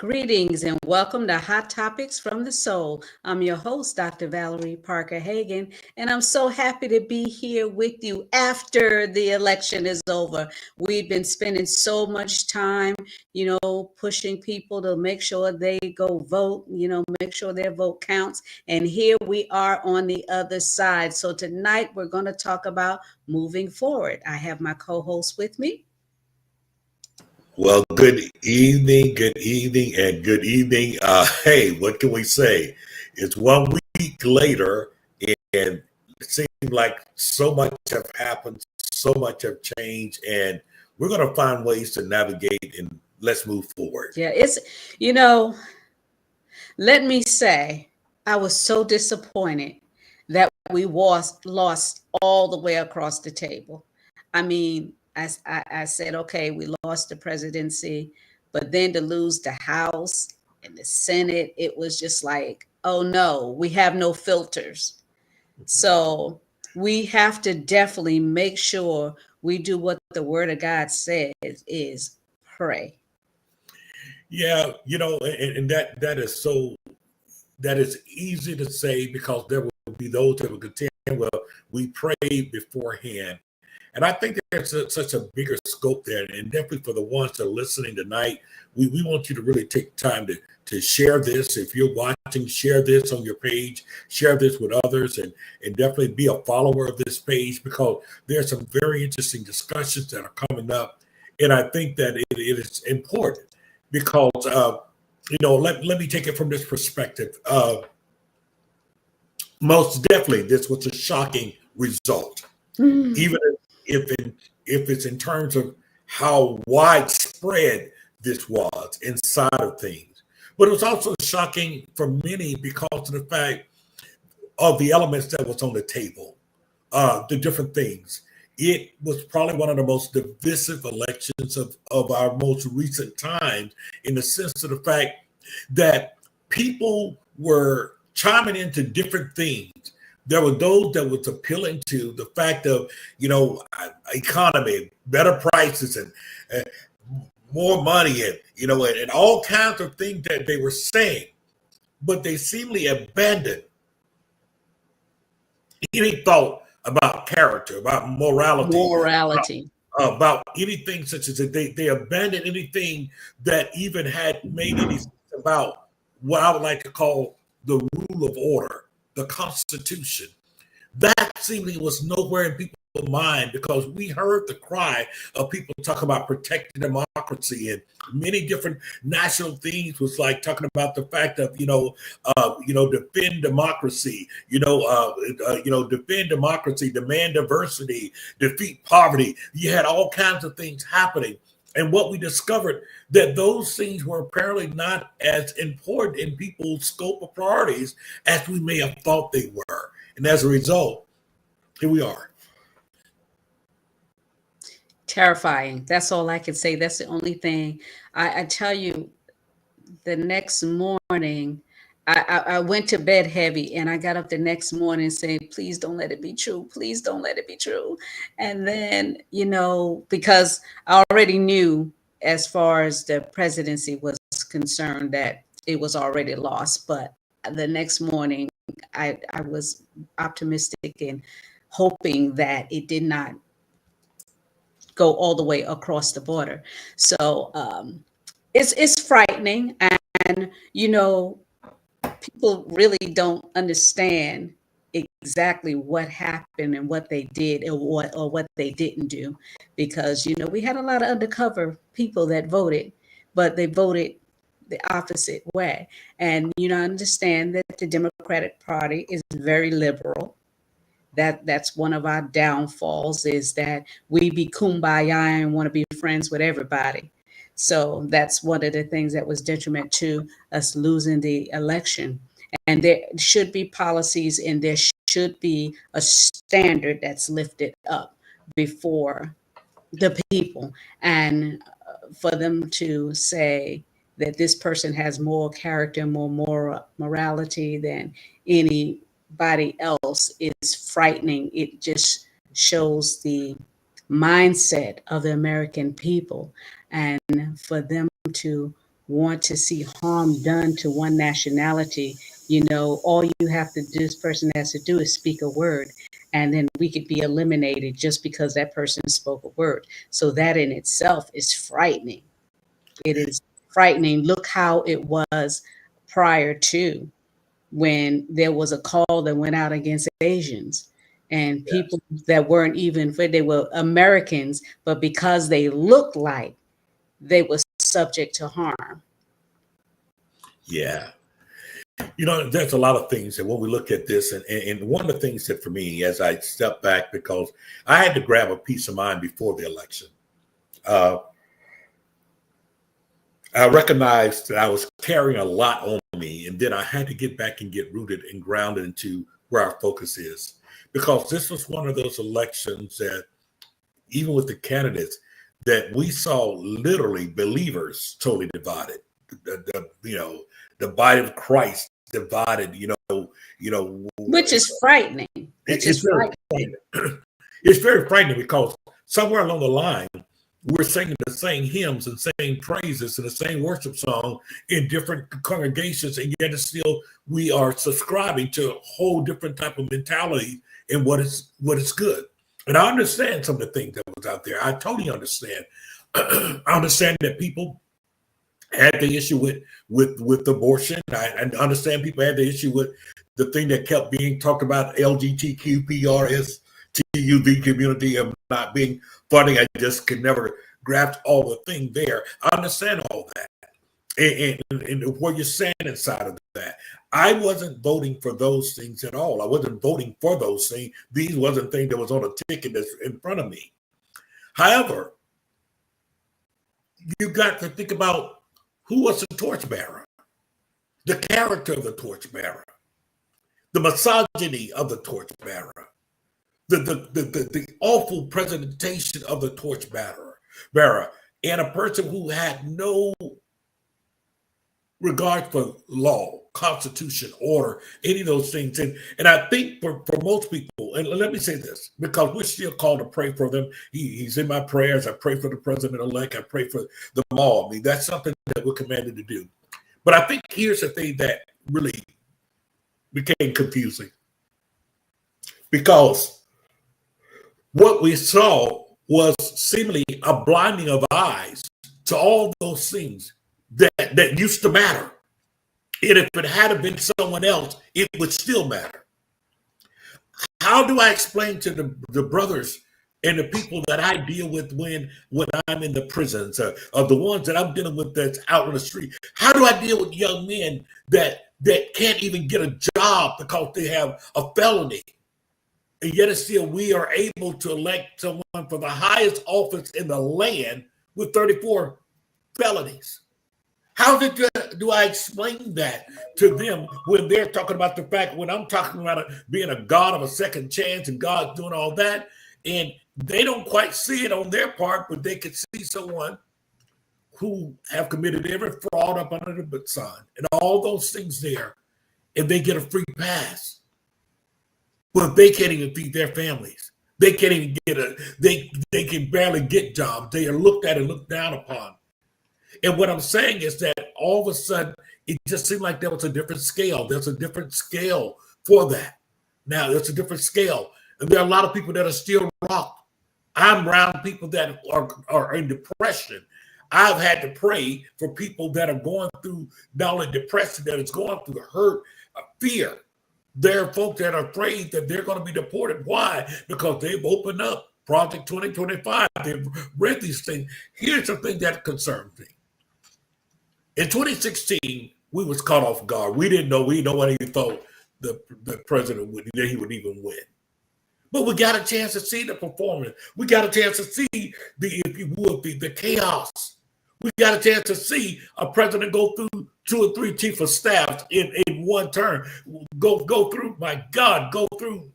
Greetings and welcome to Hot Topics from the Soul. I'm your host, Dr. Valerie Parker Hagan, and I'm so happy to be here with you after the election is over. We've been spending so much time, pushing people to make sure they go vote, make sure their vote counts. And here we are on the other side. So tonight we're going to talk about moving forward. I have my co host with me. Well, good evening, and good evening. Hey, what can we say? It's 1 week later, and it seems like so much have happened, so much have changed, and we're going to find ways to navigate and let's move forward. Yeah, you know, let me say, I was so disappointed that we lost all the way across the table. I mean, I said, okay, we lost the presidency, but then to lose the House and the Senate, it was just like, oh no, we have no filters. So we have to definitely make sure we do what the Word of God says is pray. Yeah, and that is easy to say because there will be those that will contend. Well, we prayed beforehand. And I think there's such a bigger scope there. And definitely for the ones that are listening tonight, we want you to really take time to share this. If you're watching, share this on your page, share this with others, and definitely be a follower of this page because there's some very interesting discussions that are coming up. And I think that it is important because, let me take it from this perspective. Most definitely, this was a shocking result. Even if it's in terms of how widespread this was inside of things. But it was also shocking for many because of the fact of the elements that was on the table, the different things. It was probably one of the most divisive elections of our most recent times in the sense of the fact that people were chiming into different things. There were those that was appealing to the fact of, economy, better prices, and more money, and all kinds of things that they were saying. But they seemingly abandoned any thought about character, about morality, Morality. about anything such as that. They abandoned anything that even had made any sense about what I would like to call the rule of order, the Constitution. That seemingly was nowhere in people's mind because we heard the cry of people talking about protecting democracy and many different national themes was like talking about the fact of defend democracy, defend democracy, demand diversity, defeat poverty. You had all kinds of things happening. And what we discovered that those things were apparently not as important in people's scope of priorities as we may have thought they were. And as a result, here we are. Terrifying. That's all I can say. That's the only thing. I tell you, the next morning, I went to bed heavy and I got up the next morning saying, please don't let it be true. Please don't let it be true. And then, because I already knew as far as the presidency was concerned that it was already lost. But the next morning, I was optimistic and hoping that it did not go all the way across the border. So it's frightening, and people really don't understand exactly what happened and what they did or what they didn't do, because we had a lot of undercover people that voted, but they voted the opposite way. And understand that the Democratic Party is very liberal. That's one of our downfalls, is that we be kumbaya and want to be friends with everybody. So that's one of the things that was detriment to us losing the election. And there should be policies and there should be a standard that's lifted up before the people. And for them to say that this person has more character, more morality than anybody else is frightening. It just shows the mindset of the American people, and for them to want to see harm done to one nationality, all this person has to do is speak a word, and then we could be eliminated just because that person spoke a word. So that in itself is frightening. It is frightening. Look how it was prior to, when there was a call that went out against Asians and people that weren't even, they were Americans, but because they looked like, they were subject to harm. Yeah. There's a lot of things that when we look at this, and one of the things that for me, as I step back, because I had to grab a peace of mind before the election, I recognized that I was carrying a lot on me, and then I had to get back and get rooted and grounded into where our focus is, because this was one of those elections that, even with the candidates, that we saw literally believers totally divided. The body of Christ divided. Which is frightening. It's very frightening. It's very frightening because somewhere along the line, we're singing the same hymns and same praises and the same worship song in different congregations, and yet still we are subscribing to a whole different type of mentality in what is good. And I understand some of the things that was out there. I totally understand. I understand that people had the issue with abortion. I understand people had the issue with the thing that kept being talked about, LGBTQPRS. TUV community of not being funding. I just could never grasp all the thing there. I understand all that. And what you're saying inside of that, I wasn't voting for those things at all. I wasn't voting for those things. These wasn't things that was on a ticket that's in front of me. However, you got to think about who was the torchbearer, the character of the torchbearer, the misogyny of the torchbearer, the awful presentation of the torchbearer, and a person who had no regard for law, constitution, order, any of those things. And I think for most people, and let me say this, because we're still called to pray for them. He's in my prayers. I pray for the president-elect. I pray for them all. I mean, that's something that we're commanded to do. But I think here's the thing that really became confusing. Because what we saw was seemingly a blinding of eyes to all those things that used to matter. And if it had been someone else, it would still matter. How do I explain to the brothers and the people that I deal with when I'm in the prisons, of the ones that I'm dealing with that's out on the street? How do I deal with young men that can't even get a job because they have a felony? And yet still we are able to elect someone for the highest office in the land with 34 felonies. How do I explain that to them when they're talking about the fact, when I'm talking about being a God of a second chance and God doing all that, and they don't quite see it on their part, but they can see someone who have committed every fraud up under the sun and all those things there, and they get a free pass. But they can't even feed their families. They can't even they can barely get jobs. They are looked at and looked down upon. And what I'm saying is that all of a sudden, it just seemed like there was a different scale. There's a different scale for that. Now, there's a different scale. And there are a lot of people that are still rocked. I'm around people that are in depression. I've had to pray for people that are going through not only depression, that is going through the hurt, fear. There are folks that are afraid that they're going to be deported. Why? Because they've opened up Project 2025. They've read these things. Here's the thing that concerns me. In 2016, we was caught off guard. We didn't know. Nobody thought the president would even win. But we got a chance to see the performance. We got a chance to see the chaos. We got a chance to see a president go through 2 or 3 chief of staffs in one term. Go through, my God, go through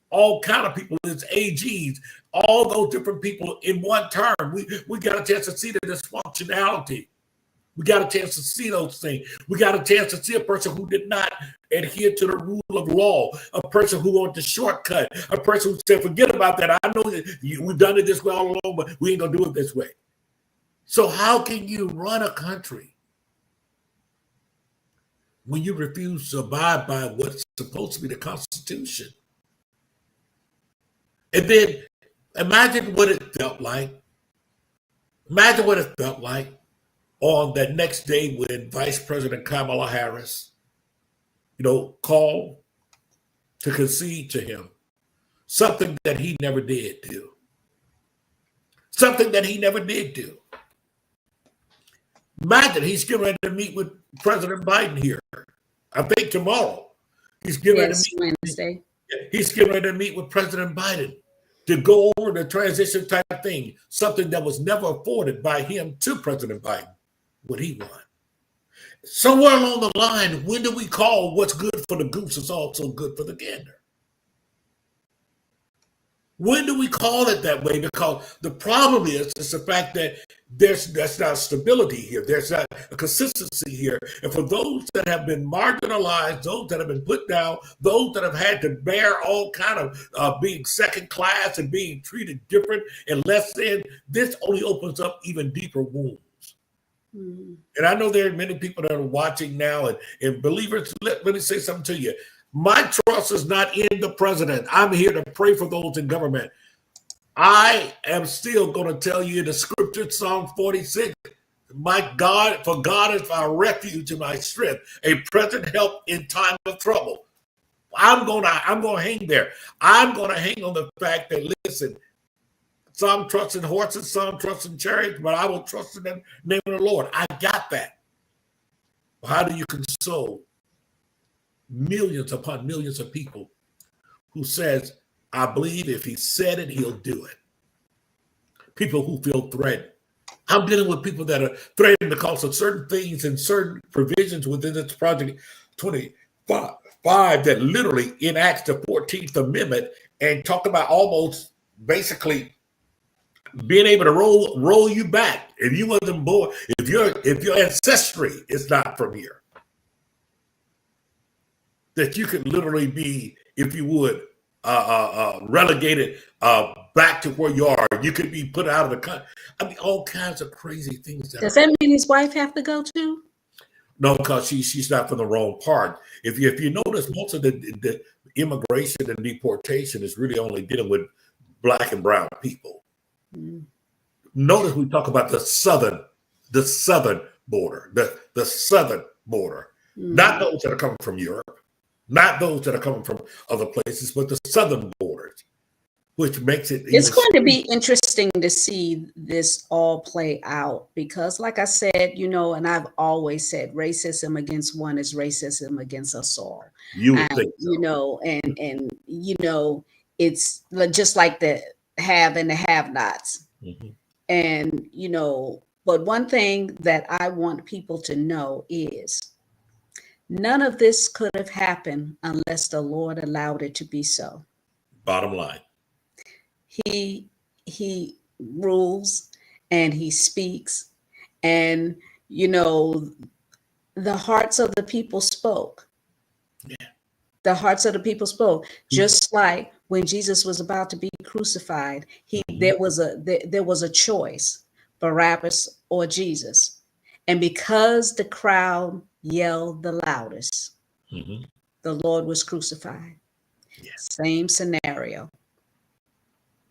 all kind of people, his AGs, all those different people in one term. We got a chance to see the dysfunctionality. We got a chance to see those things. We got a chance to see a person who did not adhere to the rule of law, a person who wanted the shortcut, a person who said, forget about that. I know that we've done it this way all along, but we ain't going to do it this way. So how can you run a country when you refuse to abide by what's supposed to be the Constitution. And then imagine what it felt like. Imagine what it felt like on that next day when Vice President Kamala Harris, called to concede to him something that he never did do. Something that he never did do. Imagine he's getting ready to meet with President Biden here. I think tomorrow. He's getting ready to meet Wednesday. He's getting ready to meet with President Biden to go over the transition type thing, something that was never afforded by him to President Biden when he won. Somewhere along the line, when do we call what's good for the goose is also good for the gander? When do we call it that way? Because the problem is the fact that that's not stability here. There's not a consistency here. And for those that have been marginalized, those that have been put down, those that have had to bear all kind of being second class and being treated different and less than, this only opens up even deeper wounds. Mm-hmm. And I know there are many people that are watching now, and believers, let me say something to you. My trust is not in the president. I'm here to pray for those in government. I am still going to tell you the scripture, Psalm 46, my God, for God is my refuge and my strength, a present help in time of trouble. I'm going to hang there. I'm going to hang on the fact that, listen, some trust in horses, some trust in chariots, but I will trust in the name of the Lord. I got that. How do you console millions upon millions of people who says, I believe if he said it, he'll do it? People who feel threatened. I'm dealing with people that are threatened because of certain things and certain provisions within this Project 25 that literally enacts the 14th Amendment and talk about almost basically being able to roll you back if you wasn't born, if your ancestry is not from here. That you could literally be, if you would, relegated back to where you are. You could be put out of the country. I mean, all kinds of crazy things. Does that mean his wife have to go too? No, because she's not from the wrong part. If you notice, most of the immigration and deportation is really only dealing with Black and brown people. Mm-hmm. Notice we talk about the southern border, the southern border, mm-hmm. Not those that are coming from Europe. Not those that are coming from other places, but the southern borders, which makes it. It's going to be interesting to see this all play out because, like I said, and I've always said racism against one is racism against us all. You would think so. And it's just like the have and the have-nots. Mm-hmm. And, but one thing that I want people to know is none of this could have happened unless the Lord allowed it to be so. Bottom line. He rules and he speaks, and the hearts of the people spoke. Yeah. The hearts of the people spoke. Mm-hmm. Just like when Jesus was about to be crucified, there was a choice, Barabbas or Jesus. And because the crowd yelled the loudest, mm-hmm. the Lord was crucified. Yeah. Same scenario.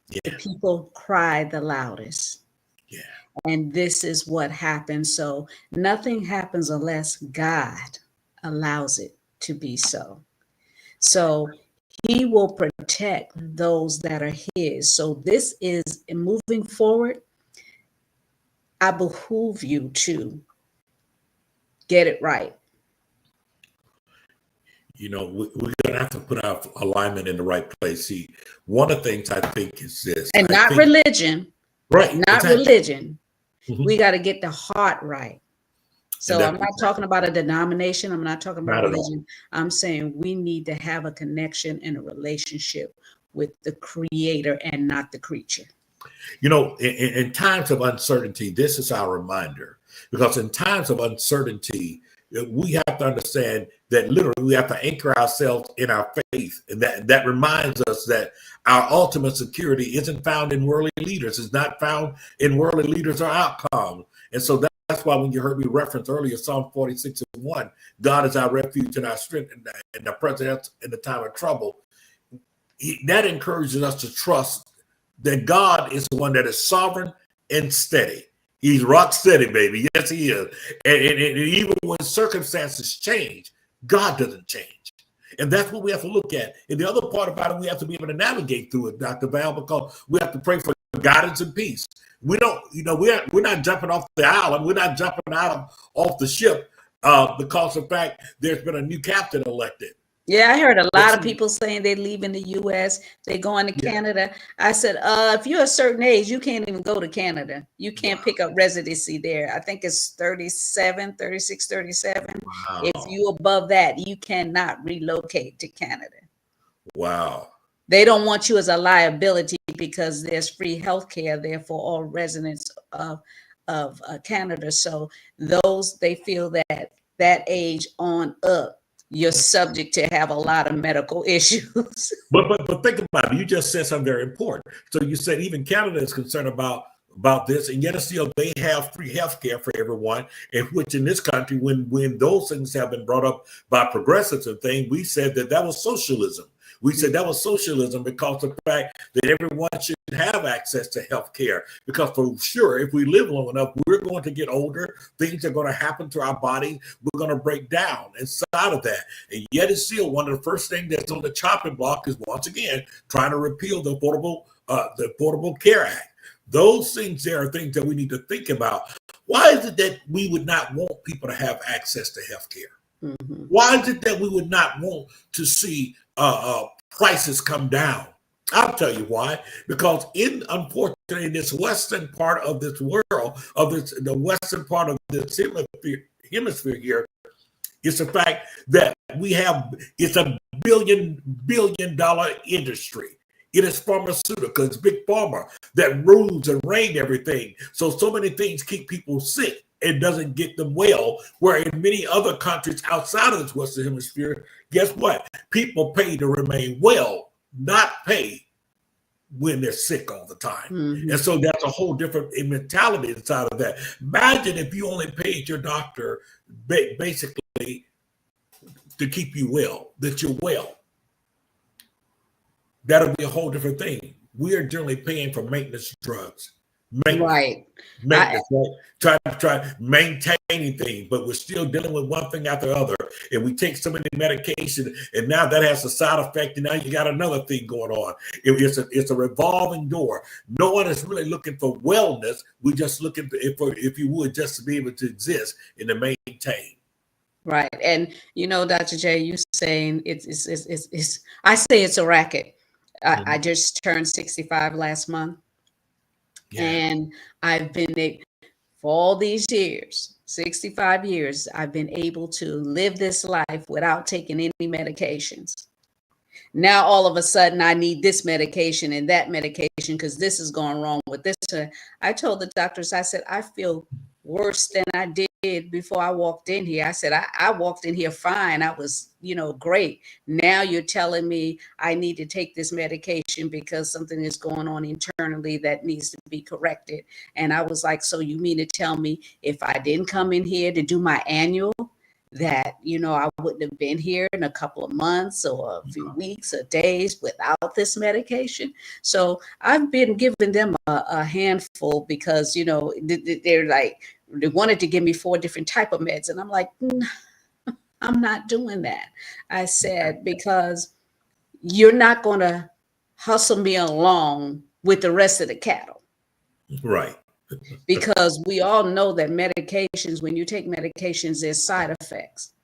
Yeah. The people cried the loudest. Yeah. And this is what happens. So nothing happens unless God allows it to be so. So he will protect those that are his. So this is moving forward. I behoove you to get it right. We're going to have to put our alignment in the right place. See, one of the things I think is this. And religion. Right. Not exactly. Religion. Mm-hmm. We got to get the heart right. So I'm not talking about a denomination. I'm not talking about religion. I'm saying we need to have a connection and a relationship with the Creator and not the creature. In times of uncertainty, this is our reminder. Because in times of uncertainty, we have to understand that literally we have to anchor ourselves in our faith. And that reminds us that our ultimate security isn't found in worldly leaders. It's not found in worldly leaders or outcomes. And so that's that's why when you heard me reference earlier Psalm 46:1, God is our refuge and our strength in the present in the time of trouble. That encourages us to trust that God is the one that is sovereign and steady. He's rock steady, baby. Yes, he is. And even when circumstances change, God doesn't change. And that's what we have to look at. And the other part about it, we have to be able to navigate through it, Dr. Val, because we have to pray for guidance and peace. We don't, we're not jumping off the island. We're not jumping off the ship because of the fact there's been a new captain elected. Yeah, I heard a lot of people saying they're leaving the U.S., they're going to Canada. I said, if you're a certain age, you can't even go to Canada. You can't pick up residency there. I think it's 37, 36, 37. Wow. If you're above that, you cannot relocate to Canada. Wow. They don't want you as a liability because there's free health care there for all residents of Canada. So they feel that age on up, you're subject to have a lot of medical issues. But think about it. You just said something very important. So you said even Canada is concerned about this, and yet still they have free health care for everyone. And which in this country, when those things have been brought up by progressives and things, we said that was socialism. We said that was socialism because of the fact that everyone should have access to health care. Because for sure, if we live long enough, we're going to get older. Things are going to happen to our body. We're going to break down inside of that. And yet it's still one of the first things that's on the chopping block is once again trying to repeal the Affordable Care Act. Those things there are things that we need to think about. Why is it that we would not want people to have access to health care? Mm-hmm. Why is it that we would not want to see prices come down? I'll tell you why. Because unfortunately, in this western part of this world, the western part of this hemisphere here, it's the fact that it's a billion dollar industry. It is pharmaceutical. It's big pharma that rules and reign everything. So many things keep people sick. It doesn't get them well, where in many other countries outside of this Western Hemisphere, guess what? People pay to remain well, not pay when they're sick all the time. Mm-hmm. And so that's a whole different mentality inside of that. Imagine if you only paid your doctor basically to keep you well, that you're well. That'll be a whole different thing. We are generally paying for maintenance drugs. Right. Trying to maintaining things, but we're still dealing with one thing after the other. And we take so many medication, and now that has a side effect, and now you got another thing going on. It's a revolving door. No one is really looking for wellness. We're just looking for, if you would, just to be able to exist and to maintain. Right. And Dr. J, you saying it's I say it's a racket. Mm-hmm. I just turned 65 last month. Yeah. And I've been, for all these years, 65 years, I've been able to live this life without taking any medications. Now, all of a sudden, I need this medication and that medication because this is going wrong with this. I told the doctors, I said, I feel worse than I did before I walked in here. I said, I walked in here fine. I was, great. Now you're telling me I need to take this medication because something is going on internally that needs to be corrected. And I was like, so you mean to tell me if I didn't come in here to do my annual, that, I wouldn't have been here in a couple of months or a few weeks or days without this medication? So I've been giving them a handful because, they're like, they wanted to give me 4 different type of meds. And I'm like, I'm not doing that. I said, because you're not going to hustle me along with the rest of the cattle. Right. Because we all know that medications, when you take medications, there's side effects.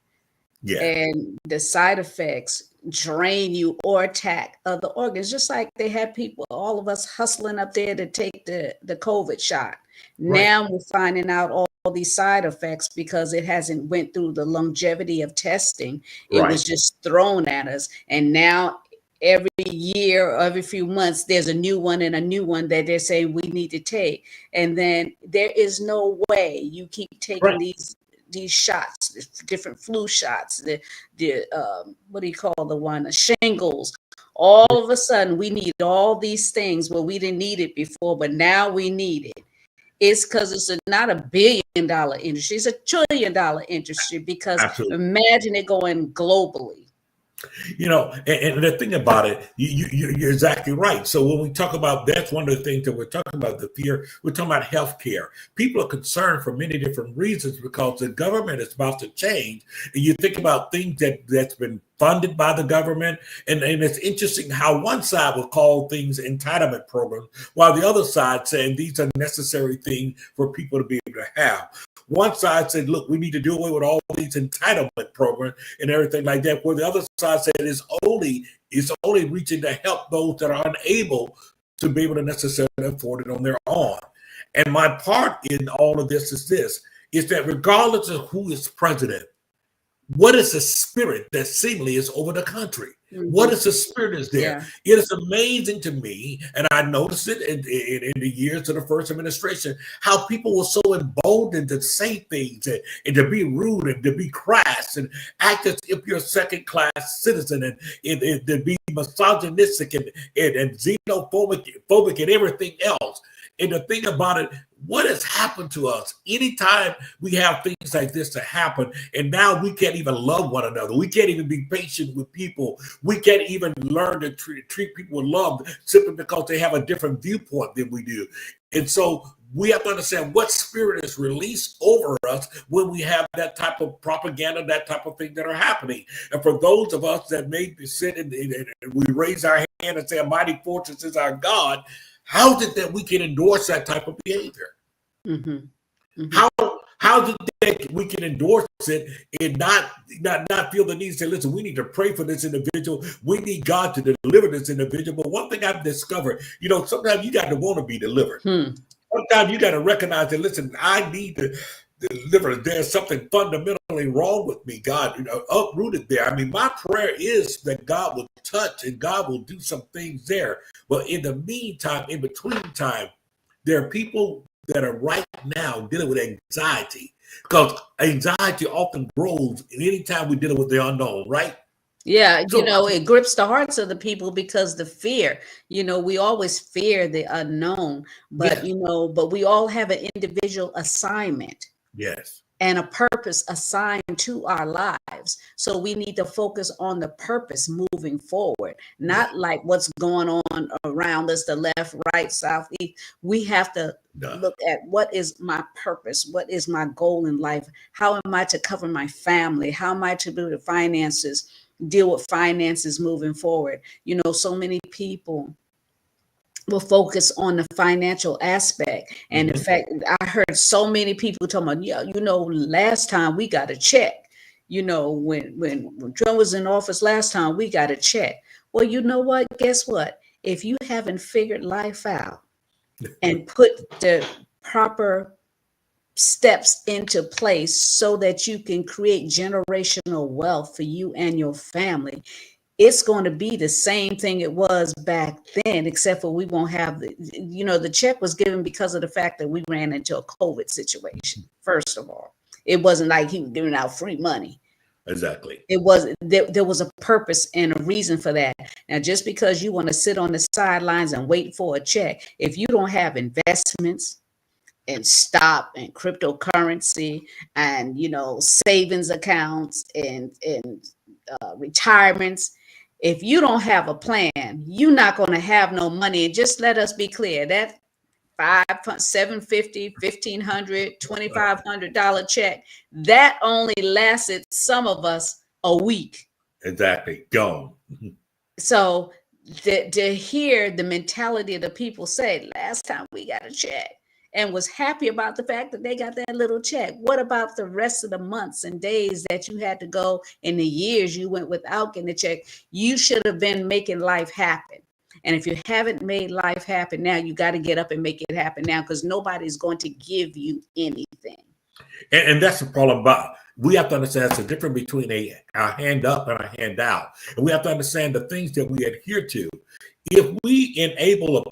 Yeah. And the side effects drain you or attack other organs, just like they had people, all of us hustling up there to take the COVID shot. Right. Now we're finding out all these side effects because it hasn't went through the longevity of testing. It was just thrown at us. And now every year, every few months, there's a new one that they're saying we need to take. And then there is no way you keep taking these shots, different flu shots, the what do you call the one, shingles. All of a sudden, we need all these things. Well, we didn't need it before, but now we need it. It's because it's not $1 billion industry, it's $1 trillion industry, because Absolutely. imagine it going globally. And the thing about it, you're exactly right. So when we talk about, that's one of the things that we're talking about, the fear, we're talking about healthcare. People are concerned for many different reasons because the government is about to change. And you think about things that's been funded by the government. And it's interesting how one side will call things entitlement programs, while the other side saying these are necessary things for people to be able to have. One side said, look, we need to do away with all these entitlement programs and everything like that, where the other side said it's only reaching to help those that are unable to be able to necessarily afford it on their own. And my part in all of this is that regardless of who is president, what is the spirit that seemingly is over the country? Mm-hmm. What is the spirit is there? Yeah. It is amazing to me, and I noticed it in the years of the first administration, how people were so emboldened to say things and to be rude and to be crass and act as if you're a second-class citizen and to be misogynistic and xenophobic and everything else. And the thing about it, what has happened to us anytime we have things like this to happen, and now we can't even love one another. We can't even be patient with people. We can't even learn to treat people with love simply because they have a different viewpoint than we do. And so we have to understand what spirit is released over us when we have that type of propaganda, that type of thing that are happening. And for those of us that may sit and we raise our hand and say, a mighty fortress is our God, how did that we can endorse that type of behavior? Mm-hmm. Mm-hmm. How did that we can endorse it and not feel the need to say, listen, we need to pray for this individual. We need God to deliver this individual. But one thing I've discovered, sometimes you got to want to be delivered. Sometimes you got to recognize that, listen, I need to deliver. There's something fundamentally wrong with me, God, uprooted there. I mean, my prayer is that God will touch and God will do some things there. But in the meantime, in between time, there are people that are right now dealing with anxiety, because anxiety often grows anytime we're dealing with the unknown, right? Yeah, it grips the hearts of the people because the fear, we always fear the unknown, but, but we all have an individual assignment. Yes. And a purpose assigned to our lives. So we need to focus on the purpose moving forward, not like what's going on around us, the left, right, south, east. We have to look at what is my purpose? What is my goal in life? How am I to cover my family? How am I to do the finances, deal with finances moving forward? So many people will focus on the financial aspect. And in fact, I heard so many people talking about, last time we got a check, when Trump was in office last time, we got a check. Well, you know what? Guess what? If you haven't figured life out and put the proper steps into place so that you can create generational wealth for you and your family, it's going to be the same thing it was back then, except for we won't have the check was given because of the fact that we ran into a COVID situation. First of all, it wasn't like he was giving out free money. Exactly. It was there was a purpose and a reason for that. Now, just because you want to sit on the sidelines and wait for a check, if you don't have investments and stock and cryptocurrency and savings accounts and retirements, if you don't have a plan, you're not going to have no money. And just let us be clear, that $750, $1,500, $2,500 check, that only lasted some of us a week. Exactly. Gone. So to hear the mentality of the people say, last time we got a check, and was happy about the fact that they got that little check. What about the rest of the months and days that you had to go and the years you went without getting a check? You should have been making life happen. And if you haven't made life happen now, you got to get up and make it happen now, because nobody's going to give you anything. And that's the problem about, we have to understand there's a difference between a hand up and a hand out. And we have to understand the things that we adhere to. If we enable the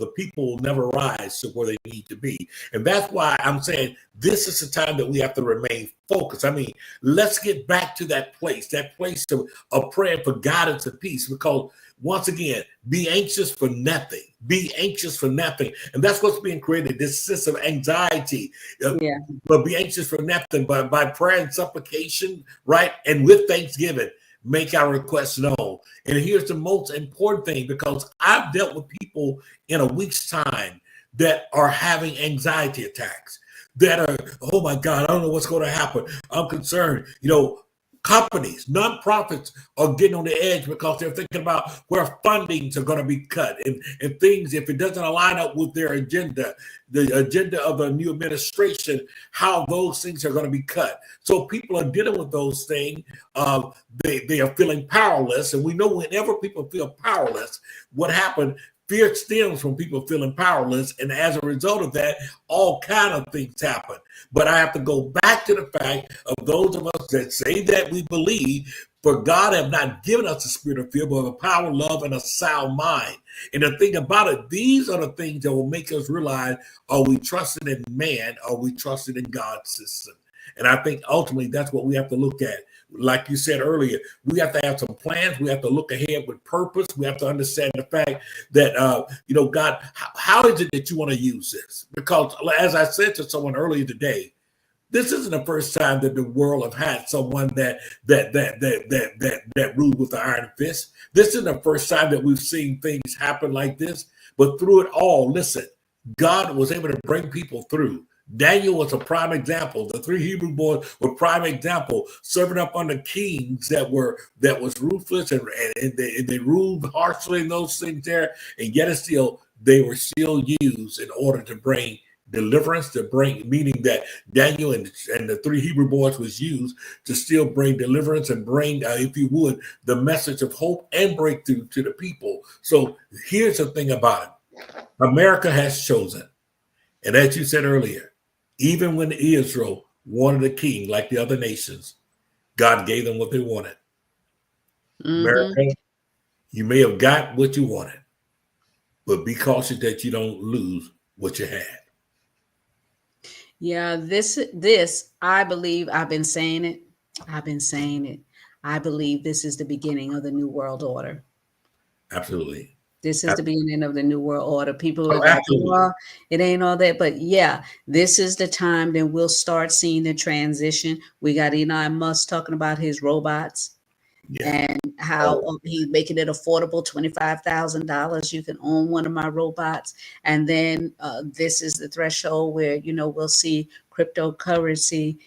people will never rise to where they need to be. And that's why I'm saying this is the time that we have to remain focused. I mean, let's get back to that place of praying for guidance and peace, because once again, be anxious for nothing. Be anxious for nothing. And that's what's being created, this sense of anxiety. Yeah. But be anxious for nothing, but by prayer and supplication, right? And with thanksgiving, make our requests known. And here's the most important thing, because I've dealt with people in a week's time that are having anxiety attacks, that are, oh my God, I don't know what's going to happen. I'm concerned. Companies, nonprofits are getting on the edge because they're thinking about where fundings are going to be cut and things, if it doesn't align up with their agenda, the agenda of the new administration, how those things are going to be cut. So people are dealing with those things. They are feeling powerless. And we know whenever people feel powerless, what happened? Fear stems from people feeling powerless, and as a result of that, all kind of things happen. But I have to go back to the fact of those of us that say that we believe, for God have not given us a spirit of fear, but of power, love, and a sound mind. And the thing about it, these are the things that will make us realize, are we trusting in man? Are we trusting in God's system? And I think ultimately that's what we have to look at. Like you said earlier, we have to have some plans. We have to look ahead with purpose. We have to understand the fact that, God, how is it that you want to use this? Because as I said to someone earlier today, this isn't the first time that the world have had someone that ruled with the iron fist. This isn't the first time that we've seen things happen like this. But through it all, listen, God was able to bring people through. Daniel was a prime example. The 3 Hebrew boys were prime example, serving up under kings that was ruthless and they ruled harshly and those things there. And yet they were still used in order to bring deliverance, meaning that Daniel and the 3 Hebrew boys was used to still bring deliverance and bring, if you would, the message of hope and breakthrough to the people. So here's the thing about it. America has chosen. And as you said earlier, even when Israel wanted a king like the other nations, God gave them what they wanted. Mm-hmm. America, you may have got what you wanted, but be cautious that you don't lose what you had. Yeah, this, I believe, I've been saying it. I believe this is the beginning of the New World Order. Absolutely. This is the beginning of the New World Order. People are like, well, it ain't all that. But yeah, this is the time that we'll start seeing the transition. We got Elon Musk talking about his robots and how he's making it affordable, $25,000. You can own one of my robots. And then this is the threshold where, we'll see cryptocurrency,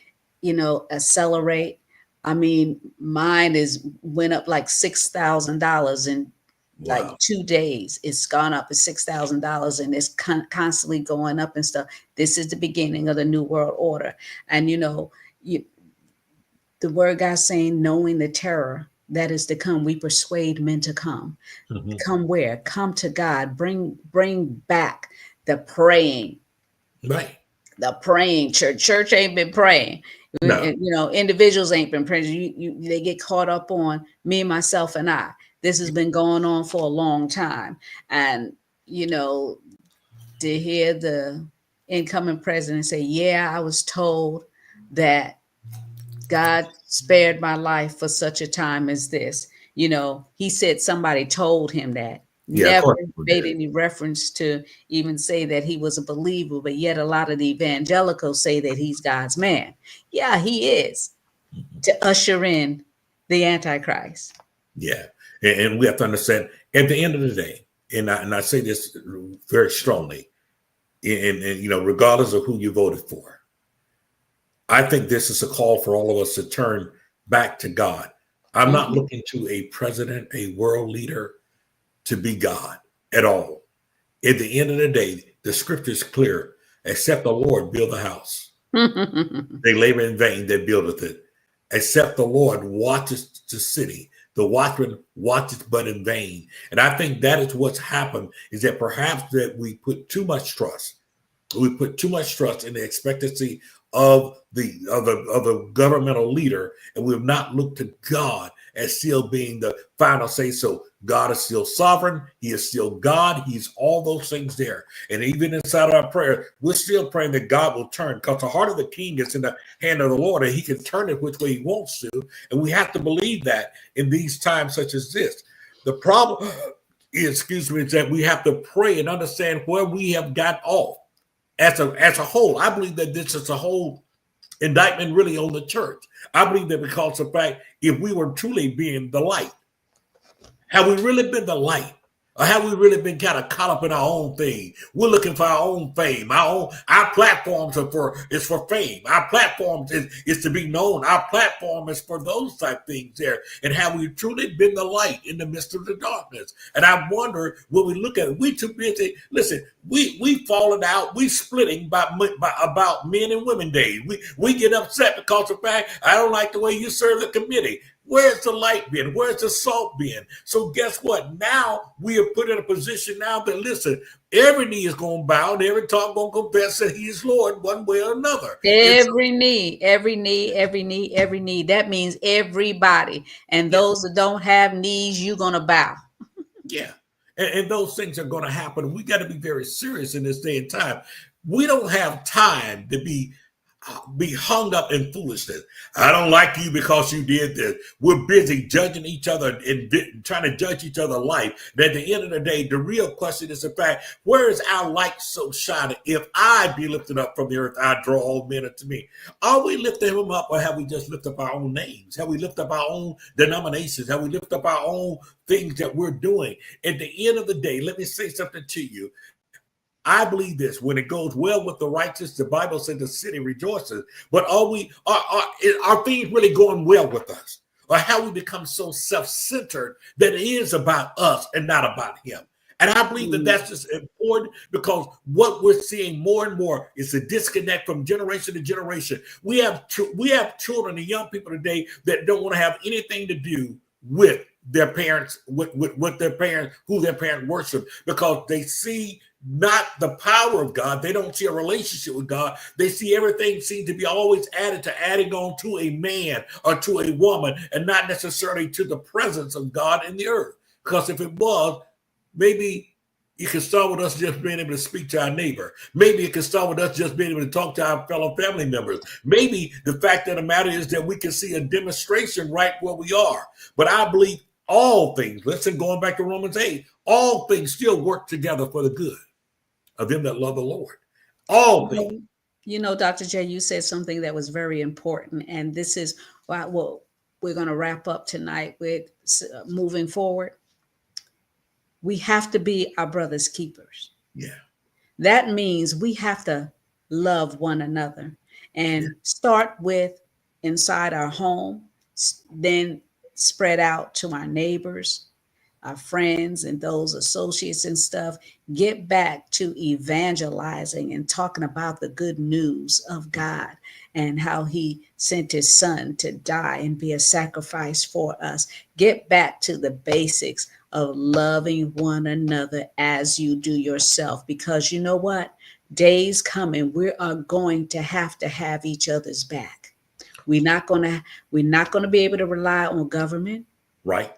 accelerate. I mean, mine went up like $6,000 in like 2 days. It's gone up to $6,000 and it's constantly going up and stuff. This is the beginning of the New World Order. And, the word God's saying, knowing the terror that is to come, we persuade men to come. Mm-hmm. Come where? Come to God. Bring back the praying. Right. The praying church. Church ain't been praying. No. Individuals ain't been praying. They get caught up on me, myself, and I. This has been going on for a long time. And, to hear the incoming president say, yeah, I was told that God spared my life for such a time as this. He said somebody told him that. Never made any reference to even say that he was a believer, but yet a lot of the evangelicals say that he's God's man. Yeah, he is, to usher in the Antichrist. Yeah. And we have to understand, at the end of the day, and I say this very strongly, and regardless of who you voted for, I think this is a call for all of us to turn back to God. I'm not looking to a president, a world leader, to be God at all. At the end of the day, the scripture is clear. Except the Lord build the house. They labor in vain that buildeth it. Except the Lord watches the city. The watchman watches but in vain. And I think that is what's happened, is that perhaps that we put too much trust. We put too much trust in the expectancy of the governmental leader, and we have not looked to God as still being the final say so. God is still sovereign. He is still God. He's all those things there. And even inside of our prayer, we're still praying that God will turn, because the heart of the king is in the hand of the Lord, and he can turn it which way he wants to. And we have to believe that in these times such as this. The problem is, excuse me, is that we have to pray and understand where we have got off as a whole. I believe that this is a whole indictment really on the church. I believe that because of the fact, if we were truly being the light, have we really been the light? Or have we really been kind of caught up in our own thing? We're looking for our own fame. Our platforms is for fame. Our platforms is to be known. Our platform is for those type things there. And have we truly been the light in the midst of the darkness? And I wonder when we look at it, we too busy. Listen, we fallen out. We splitting about men and women days. We get upset because of the fact I don't like the way you serve the committee. Where's the light been? Where's the salt been? So guess what? Now we are put in a position now that, listen, every knee is going to bow and every tongue going to confess that he is Lord one way or another. Every knee. That means everybody. And those that don't have knees, you're going to bow. Yeah. And those things are going to happen. We got to be very serious in this day and time. We don't have time to be hung up in foolishness. I don't like you because you did this. We're busy judging each other and trying to judge each other's life. But at the end of the day, the real question is the fact, where is our light so shining? If I be lifted up from the earth, I draw all men unto me. Are we lifting him up, or have we just lifted up our own names? Have we lifted up our own denominations? Have we lifted up our own things that we're doing? At the end of the day, let me say something to you. I believe this: when it goes well with the righteous, the Bible says the city rejoices. But are things really going well with us? Or have we become so self-centered that it is about us and not about him? And I believe that that's just important, because what we're seeing more and more is a disconnect from generation to generation. We have children and young people today that don't want to have anything to do with their parents, with their parents, who their parents worship, because they see not the power of God. They don't see a relationship with God. They see everything seems to be always adding on to a man or to a woman, and not necessarily to the presence of God in the earth. Because if it was, maybe it could start with us just being able to speak to our neighbor. Maybe it could start with us just being able to talk to our fellow family members. Maybe the fact of the matter is that we can see a demonstration right where we are. But I believe all things, listen, going back to Romans 8, all things still work together for the good of them that love the Lord. All things. You know, Dr. J, you said something that was very important. And this is why we're going to wrap up tonight with moving forward. We have to be our brother's keepers. Yeah. That means we have to love one another and start with inside our home, then spread out to our neighbors, our friends, and those associates and stuff. Get back to evangelizing and talking about the good news of God and how he sent his son to die and be a sacrifice for us. Get back to the basics of loving one another as you do yourself, because you know what? Days coming, we are going to have each other's back. We're not going to be able to rely on government. Right.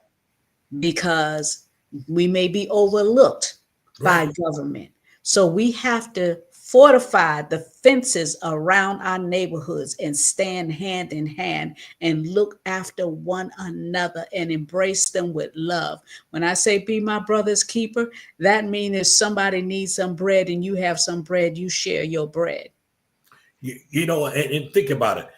Because we may be overlooked by government. So we have to fortify the fences around our neighborhoods and stand hand in hand and look after one another and embrace them with love. When I say be my brother's keeper, that means if somebody needs some bread and you have some bread, you share your bread. You know, and think about it.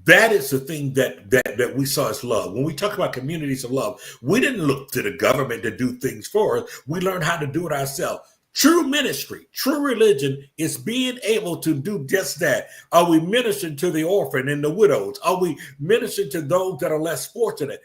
That is the thing that we saw as love. When we talk about communities of love, we didn't look to the government to do things for us. We learned how to do it ourselves. True ministry, true religion is being able to do just that. Are we ministering to the orphan and the widows? Are we ministering to those that are less fortunate?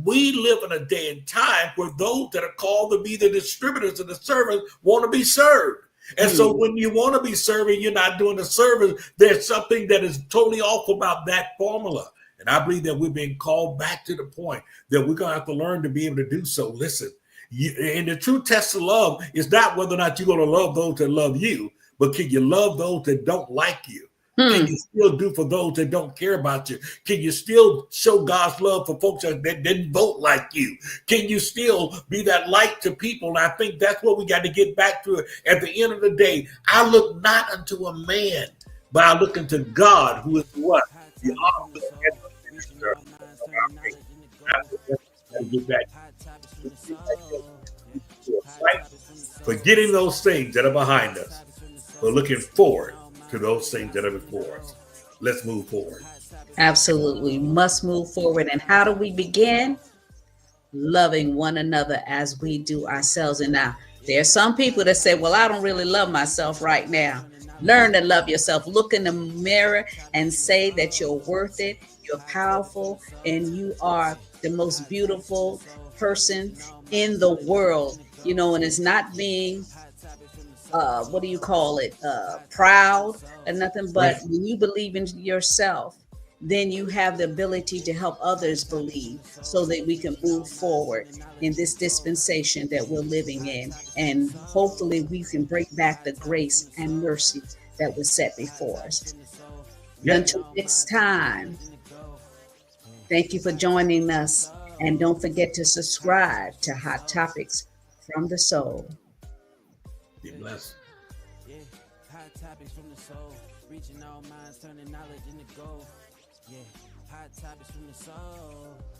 We live in a day and time where those that are called to be the distributors and the servants want to be served. And so when you want to be serving, you're not doing the service. There's something that is totally off about that formula. And I believe that we're being called back to the point that we're going to have to learn to be able to do so. Listen, and the true test of love is not whether or not you're going to love those that love you, but can you love those that don't like you? Can you still do for those that don't care about you? Can you still show God's love for folks that didn't vote like you? Can you still be that light to people? And I think that's what we got to get back to. At the end of the day, I look not unto a man, but I look unto God, who is what? The author and the finisher of our faith. Get back. Fight, forgetting those things that are behind us, but looking forward to those things that are before us. Let's move forward. Absolutely. Must move forward. And how do we begin? Loving one another as we do ourselves. And now, there are some people that say, well, I don't really love myself right now. Learn to love yourself. Look in the mirror and say that you're worth it, you're powerful, and you are the most beautiful person in the world. And it's not being what do you call it, proud or nothing, but Right. when you believe in yourself, then you have the ability to help others believe so that we can move forward in this dispensation that we're living in. And hopefully we can bring back the grace and mercy that was set before us. Yeah. Until next time, thank you for joining us. And don't forget to subscribe to Hot Topics from the Soul. Be blessed. Yeah, hot topics from the soul, reaching all minds, turning knowledge into gold. Yeah, hot topics from the soul.